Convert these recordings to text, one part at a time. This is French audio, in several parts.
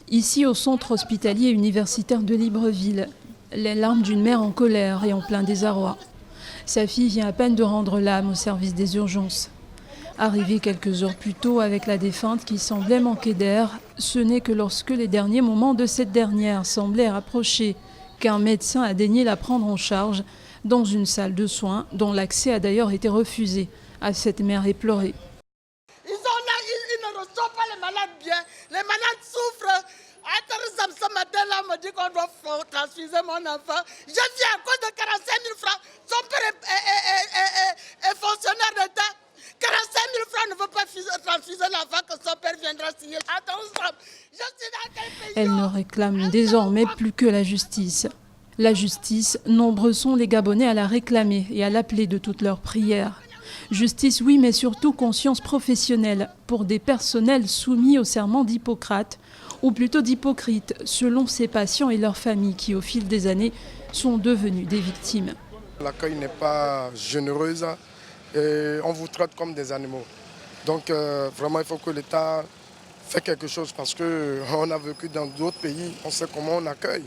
Ici, au centre hospitalier universitaire de Libreville, les larmes d'une mère en colère et en plein désarroi. Sa fille vient à peine de rendre l'âme au service des urgences. Arrivée quelques heures plus tôt avec la défunte qui semblait manquer d'air, ce n'est que lorsque les derniers moments de cette dernière semblaient approcher qu'un médecin a daigné la prendre en charge dans une salle de soins dont l'accès a d'ailleurs été refusé à cette mère éplorée. Ils ne reçoivent pas les malades bien. Les malades souffrent. Ce matin-là, on me dit qu'on doit transfuser mon enfant. Je viens à cause de 45 000 francs. Son père est fonctionnaire d'État. 45 000 francs ne veut pas transfuser l'enfant que son père viendra signer. Elle ne réclame désormais plus que la justice. La justice, nombreux sont les Gabonais à la réclamer et à l'appeler de toutes leurs prières. Justice, oui, mais surtout conscience professionnelle pour des personnels soumis au serment d'Hippocrate, ou plutôt d'hypocrite, selon ces patients et leurs familles qui, au fil des années, sont devenus des victimes. L'accueil n'est pas généreux et on vous traite comme des animaux. Donc vraiment, il faut que l'État fasse quelque chose parce qu'on a vécu dans d'autres pays, on sait comment on accueille.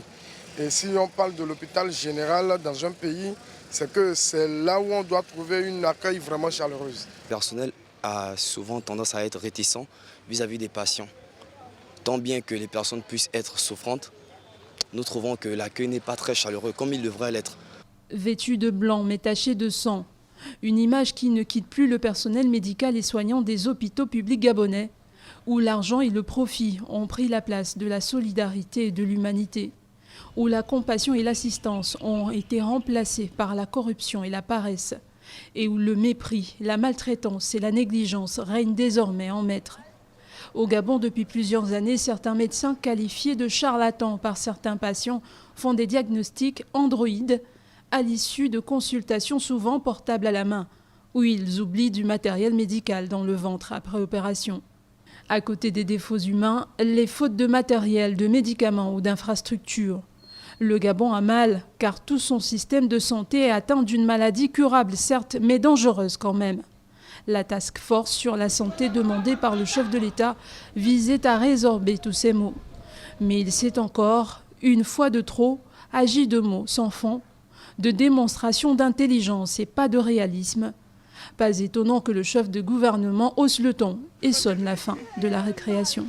Et si on parle de l'hôpital général dans un pays, c'est que c'est là où on doit trouver un accueil vraiment chaleureux. Le personnel a souvent tendance à être réticent vis-à-vis des patients. Tant bien que les personnes puissent être souffrantes, nous trouvons que l'accueil n'est pas très chaleureux comme il devrait l'être. Vêtu de blanc mais taché de sang, une image qui ne quitte plus le personnel médical et soignant des hôpitaux publics gabonais, où l'argent et le profit ont pris la place de la solidarité et de l'humanité, où la compassion et l'assistance ont été remplacées par la corruption et la paresse, et où le mépris, la maltraitance et la négligence règnent désormais en maître. Au Gabon, depuis plusieurs années, certains médecins qualifiés de charlatans par certains patients font des diagnostics androïdes à l'issue de consultations souvent portables à la main, où ils oublient du matériel médical dans le ventre après opération. À côté des défauts humains, les fautes de matériel, de médicaments ou d'infrastructures. Le Gabon a mal, car tout son système de santé est atteint d'une maladie curable, certes, mais dangereuse quand même. La task force sur la santé demandée par le chef de l'État visait à résorber tous ces maux. Mais il s'est encore, une fois de trop, agi de mots sans fond, de démonstration d'intelligence et pas de réalisme. Pas étonnant que le chef de gouvernement hausse le ton et sonne la fin de la récréation.